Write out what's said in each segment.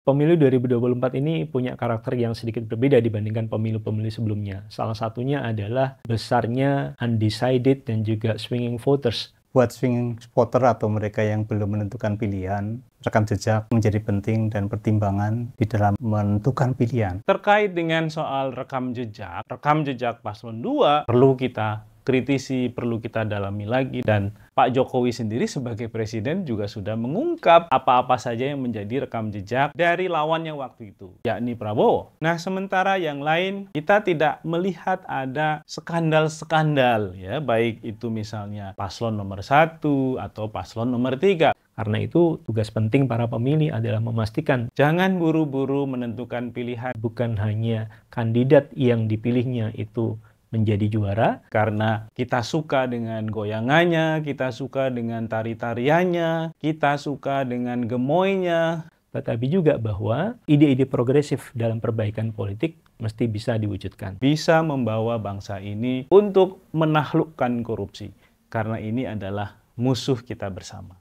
Pemilu 2024 ini punya karakter yang sedikit berbeda dibandingkan pemilu-pemilu sebelumnya. Salah satunya adalah besarnya undecided dan juga swinging voters. Buat swing voter atau mereka yang belum menentukan pilihan, rekam jejak menjadi penting dan pertimbangan di dalam menentukan pilihan. Terkait dengan soal rekam jejak paslon 2 perlu kita kritisi, perlu kita dalami lagi, dan Pak Jokowi sendiri sebagai presiden juga sudah mengungkap apa-apa saja yang menjadi rekam jejak dari lawannya waktu itu, yakni Prabowo. Nah, sementara yang lain kita tidak melihat ada skandal-skandal, ya, baik itu misalnya paslon nomor 1 atau paslon nomor 3. Karena itu, tugas penting para pemilih adalah memastikan Jangan buru-buru menentukan pilihan bukan hanya kandidat yang dipilihnya itu menjadi juara, karena kita suka dengan goyangannya, kita suka dengan tari-tariannya, kita suka dengan gemoynya. tetapi juga bahwa ide-ide progresif dalam perbaikan politik mesti bisa diwujudkan. Bisa membawa bangsa ini untuk menaklukkan korupsi, karena ini adalah musuh kita bersama.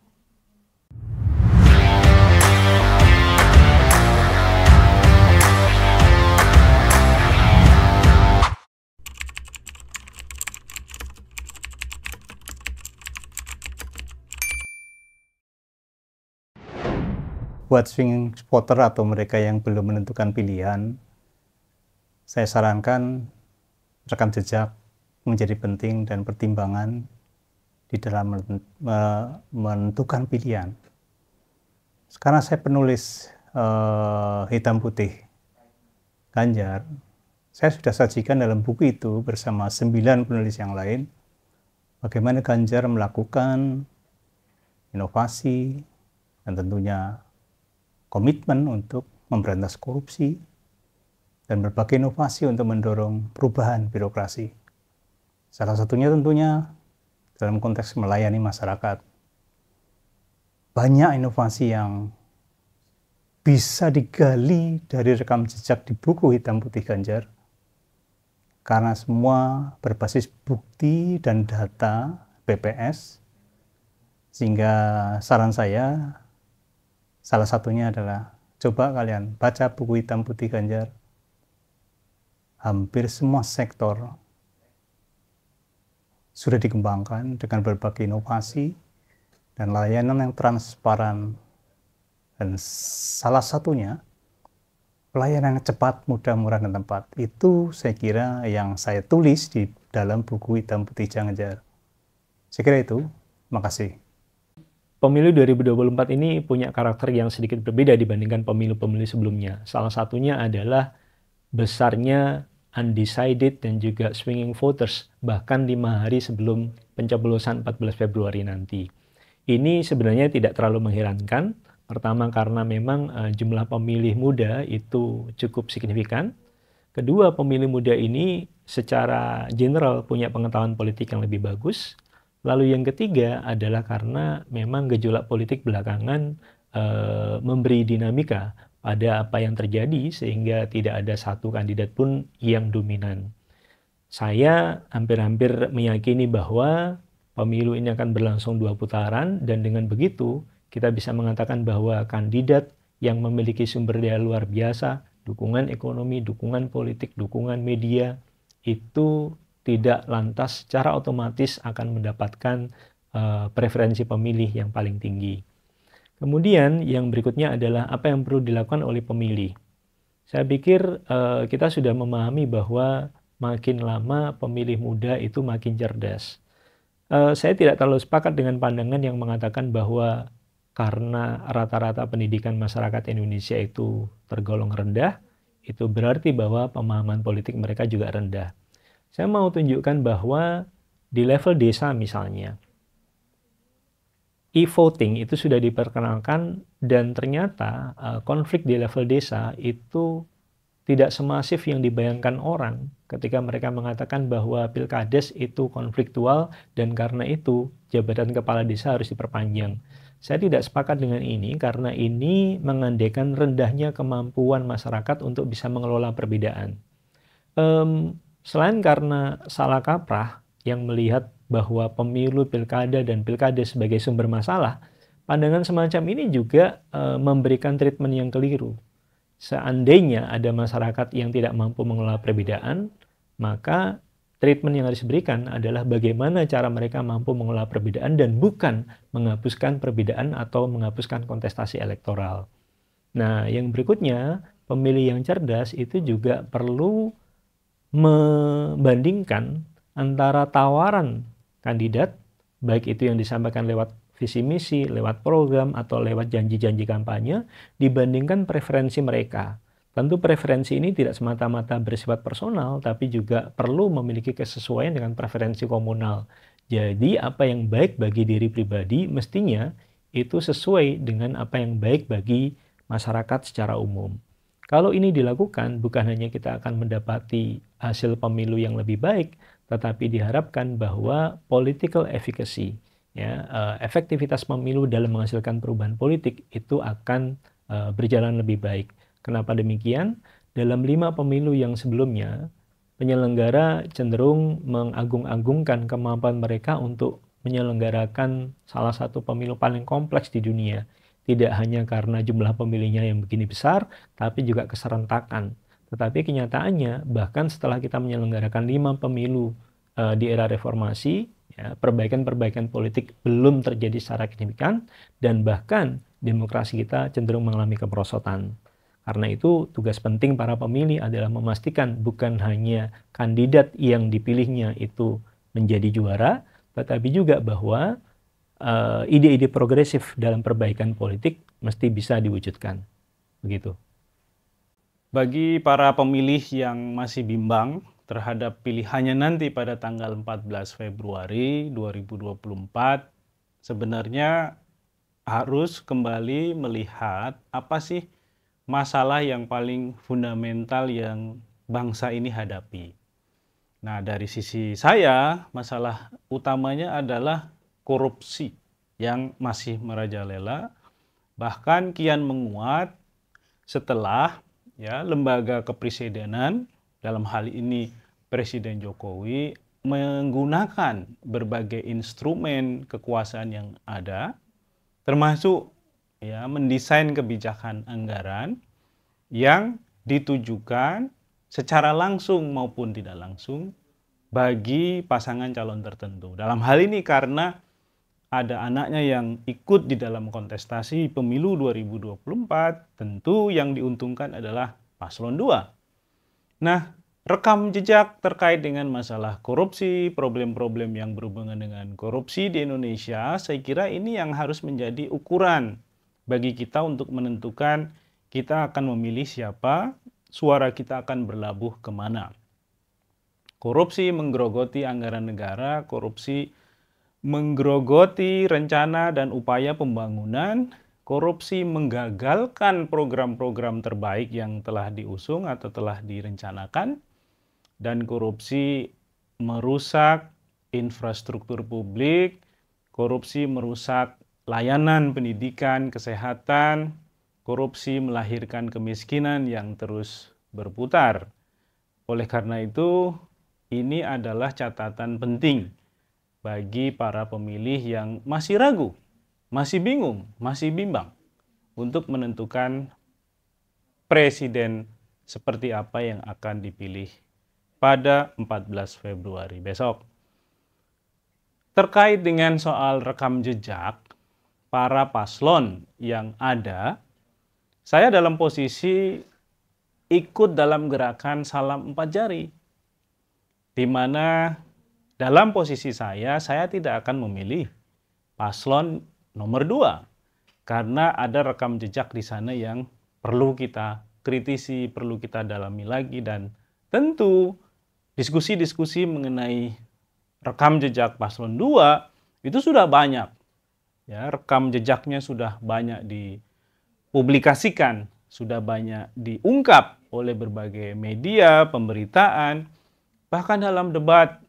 Buat swing voter atau mereka yang belum menentukan pilihan, saya sarankan rekam jejak menjadi penting dan pertimbangan di dalam menentukan pilihan. Sekarang saya penulis hitam putih Ganjar, saya sudah sajikan dalam buku itu bersama 9 penulis yang lain bagaimana Ganjar melakukan inovasi dan tentunya komitmen untuk memberantas korupsi dan berbagai inovasi untuk mendorong perubahan birokrasi. Salah satunya tentunya dalam konteks melayani masyarakat. Banyak inovasi yang bisa digali dari rekam jejak di buku hitam putih Ganjar, karena semua berbasis bukti dan data BPS, sehingga saran saya salah satunya adalah coba kalian baca buku hitam putih Ganjar. Hampir semua sektor sudah dikembangkan dengan berbagai inovasi dan layanan yang transparan. Dan salah satunya pelayanan yang cepat, mudah, murah, dan tepat. Itu saya kira yang saya tulis di dalam buku hitam putih Ganjar. Saya kira itu. Makasih. Pemilu 2024 ini punya karakter yang sedikit berbeda dibandingkan pemilu-pemilu sebelumnya. Salah satunya adalah besarnya undecided dan juga swinging voters, bahkan 5 hari sebelum pencoblosan 14 Februari nanti. Ini sebenarnya tidak terlalu mengherankan. Pertama, karena memang jumlah pemilih muda itu cukup signifikan. Kedua, pemilih muda ini secara general punya pengetahuan politik yang lebih bagus. Lalu yang ketiga adalah karena memang gejolak politik belakangan memberi dinamika pada apa yang terjadi sehingga tidak ada satu kandidat pun yang dominan. Saya hampir-hampir meyakini bahwa pemilu ini akan berlangsung 2 putaran, dan dengan begitu kita bisa mengatakan bahwa kandidat yang memiliki sumber daya luar biasa, dukungan ekonomi, dukungan politik, dukungan media, itu tidak lantas secara otomatis akan mendapatkan preferensi pemilih yang paling tinggi. Kemudian yang berikutnya adalah apa yang perlu dilakukan oleh pemilih. Saya pikir kita sudah memahami bahwa makin lama pemilih muda itu makin cerdas. Saya tidak terlalu sepakat dengan pandangan yang mengatakan bahwa karena rata-rata pendidikan masyarakat Indonesia itu tergolong rendah, itu berarti bahwa pemahaman politik mereka juga rendah. Saya mau tunjukkan bahwa di level desa misalnya, e-voting itu sudah diperkenalkan, dan ternyata konflik di level desa itu tidak semasif yang dibayangkan orang ketika mereka mengatakan bahwa pilkades itu konfliktual dan karena itu jabatan kepala desa harus diperpanjang. Saya tidak sepakat dengan ini karena ini mengandaikan rendahnya kemampuan masyarakat untuk bisa mengelola perbedaan. Selain karena salah kaprah yang melihat bahwa pemilu, pilkada, dan pilkades sebagai sumber masalah, pandangan semacam ini juga memberikan treatment yang keliru. seandainya ada masyarakat yang tidak mampu mengelola perbedaan, maka treatment yang harus diberikan adalah bagaimana cara mereka mampu mengelola perbedaan dan bukan menghapuskan perbedaan atau menghapuskan kontestasi elektoral. Nah, yang berikutnya, pemilih yang cerdas itu juga perlu membandingkan antara tawaran kandidat, baik itu yang disampaikan lewat visi misi, lewat program, atau lewat janji-janji kampanye, dibandingkan preferensi mereka. Tentu preferensi ini tidak semata-mata bersifat personal, tapi juga perlu memiliki kesesuaian dengan preferensi komunal. Jadi apa yang baik bagi diri pribadi mestinya itu sesuai dengan apa yang baik bagi masyarakat secara umum. Kalau ini dilakukan, bukan hanya kita akan mendapati hasil pemilu yang lebih baik, tetapi diharapkan bahwa political efficacy, ya, efektivitas pemilu dalam menghasilkan perubahan politik itu akan berjalan lebih baik. Kenapa demikian? Dalam 5 pemilu yang sebelumnya, penyelenggara cenderung mengagung-agungkan kemampuan mereka untuk menyelenggarakan salah satu pemilu paling kompleks di dunia. Tidak hanya karena jumlah pemilihnya yang begini besar, tapi juga keserentakan. Tetapi kenyataannya, bahkan setelah kita menyelenggarakan 5 pemilu di era reformasi, ya, perbaikan-perbaikan politik belum terjadi secara signifikan, dan bahkan demokrasi kita cenderung mengalami kemerosotan. Karena itu, tugas penting para pemilih adalah memastikan bukan hanya kandidat yang dipilihnya itu menjadi juara, tetapi juga bahwa ide-ide progresif dalam perbaikan politik mesti bisa diwujudkan. Begitu. Bagi para pemilih yang masih bimbang terhadap pilihannya nanti pada tanggal 14 Februari 2024, sebenarnya harus kembali melihat apa sih masalah yang paling fundamental yang bangsa ini hadapi. Nah, dari sisi saya, masalah utamanya adalah korupsi yang masih merajalela, bahkan kian menguat setelah lembaga kepresidenan, dalam hal ini Presiden Jokowi, menggunakan berbagai instrumen kekuasaan yang ada, termasuk mendesain kebijakan anggaran yang ditujukan secara langsung maupun tidak langsung bagi pasangan calon tertentu. Dalam hal ini karena ada anaknya yang ikut di dalam kontestasi pemilu 2024, tentu yang diuntungkan adalah paslon 2. Nah, rekam jejak terkait dengan masalah korupsi, problem-problem yang berhubungan dengan korupsi di Indonesia, saya kira ini yang harus menjadi ukuran bagi kita untuk menentukan kita akan memilih siapa, suara kita akan berlabuh kemana. Korupsi menggerogoti anggaran negara, korupsi menggerogoti rencana dan upaya pembangunan, korupsi menggagalkan program-program terbaik yang telah diusung atau telah direncanakan, dan korupsi merusak infrastruktur publik, korupsi merusak layanan pendidikan, kesehatan, korupsi melahirkan kemiskinan yang terus berputar. Oleh karena itu, ini adalah catatan penting bagi para pemilih yang masih ragu, masih bingung, masih bimbang untuk menentukan presiden seperti apa yang akan dipilih pada 14 Februari besok. Terkait dengan soal rekam jejak para paslon yang ada, saya dalam posisi ikut dalam gerakan salam 4 jari, di mana dalam posisi saya tidak akan memilih paslon nomor 2 karena ada rekam jejak di sana yang perlu kita kritisi, perlu kita dalami lagi, dan tentu diskusi-diskusi mengenai rekam jejak paslon 2 itu sudah banyak. Ya, rekam jejaknya sudah banyak dipublikasikan, sudah banyak diungkap oleh berbagai media, pemberitaan, bahkan dalam debat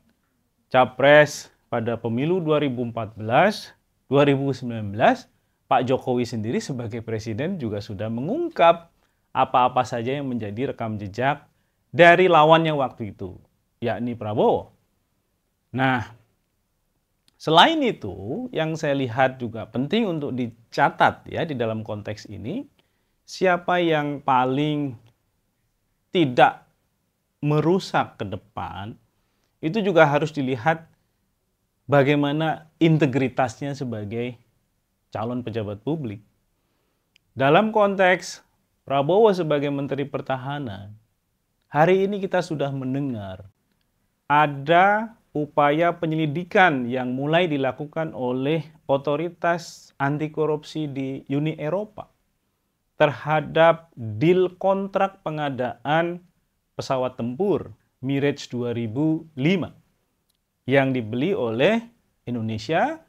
Capres pada pemilu 2014, 2019, Pak Jokowi sendiri sebagai presiden juga sudah mengungkap apa-apa saja yang menjadi rekam jejak dari lawannya waktu itu, yakni Prabowo. Nah, selain itu, yang saya lihat juga penting untuk dicatat ya di dalam konteks ini, siapa yang paling tidak merusak ke depan, itu juga harus dilihat bagaimana integritasnya sebagai calon pejabat publik. Dalam konteks Prabowo sebagai Menteri Pertahanan, hari ini kita sudah mendengar ada upaya penyelidikan yang mulai dilakukan oleh otoritas anti korupsi di Uni Eropa terhadap deal kontrak pengadaan pesawat tempur Mirage 2005 yang dibeli oleh Indonesia,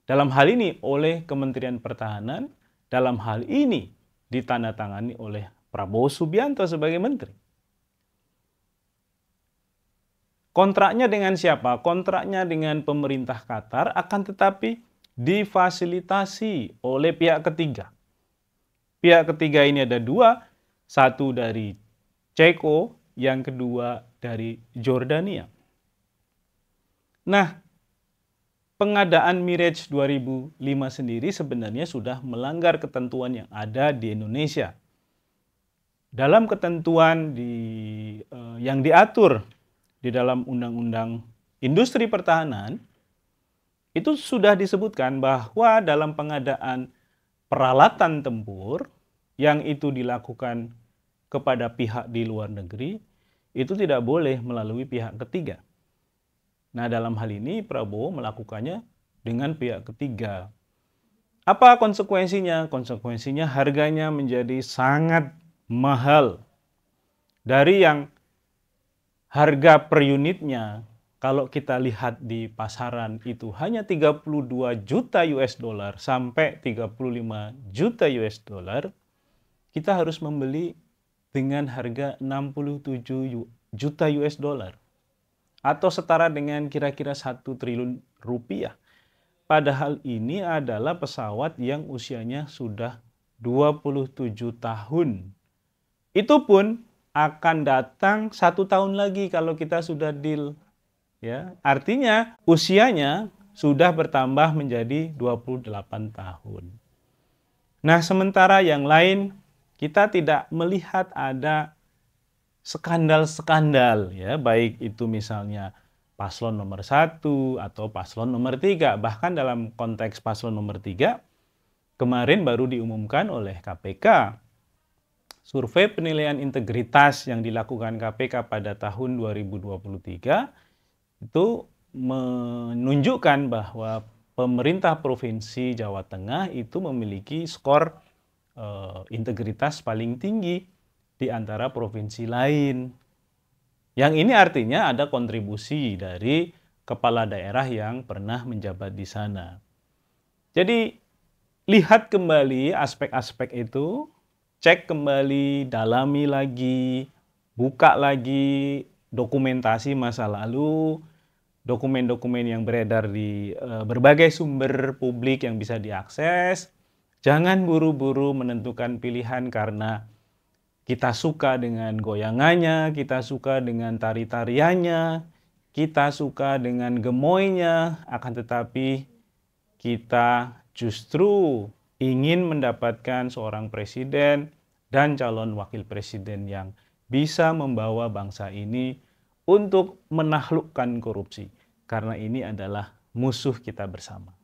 dalam hal ini oleh Kementerian Pertahanan, dalam hal ini ditandatangani oleh Prabowo Subianto sebagai menteri. Kontraknya dengan siapa? Kontraknya dengan pemerintah Qatar, akan tetapi difasilitasi oleh pihak ketiga. Pihak ketiga ini ada dua, satu dari Ceko, yang kedua dari Jordania. Nah, pengadaan Mirage 2005 sendiri sebenarnya sudah melanggar ketentuan yang ada di Indonesia. Dalam ketentuan yang diatur di dalam Undang-Undang Industri Pertahanan, itu sudah disebutkan bahwa dalam pengadaan peralatan tempur yang itu dilakukan kepada pihak di luar negeri, itu tidak boleh melalui pihak ketiga. Nah, dalam hal ini Prabowo melakukannya dengan pihak ketiga. Apa konsekuensinya? Konsekuensinya harganya menjadi sangat mahal. Dari yang harga per unitnya, kalau kita lihat di pasaran itu hanya 32 juta US dollar sampai 35 juta US dollar, kita harus membeli dengan harga 67 juta US dollar atau setara dengan kira-kira 1 triliun rupiah. Padahal ini adalah pesawat yang usianya sudah 27 tahun. Itu pun akan datang 1 tahun lagi kalau kita sudah deal. Ya, artinya usianya sudah bertambah menjadi 28 tahun. Nah, sementara yang lain kita tidak melihat ada skandal-skandal, ya, baik itu misalnya paslon nomor 1 atau paslon nomor 3. Bahkan dalam konteks paslon nomor 3, kemarin baru diumumkan oleh KPK. Survei penilaian integritas yang dilakukan KPK pada tahun 2023 itu menunjukkan bahwa pemerintah Provinsi Jawa Tengah itu memiliki skor integritas paling tinggi di antara provinsi lain. Yang ini artinya ada kontribusi dari kepala daerah yang pernah menjabat di sana. Jadi lihat kembali aspek-aspek itu, cek kembali, dalami lagi, buka lagi dokumentasi masa lalu, dokumen-dokumen yang beredar di berbagai sumber publik yang bisa diakses. Jangan buru-buru menentukan pilihan karena kita suka dengan goyangannya, kita suka dengan tari-tariannya, kita suka dengan gemoynya, akan tetapi kita justru ingin mendapatkan seorang presiden dan calon wakil presiden yang bisa membawa bangsa ini untuk menaklukkan korupsi. Karena ini adalah musuh kita bersama.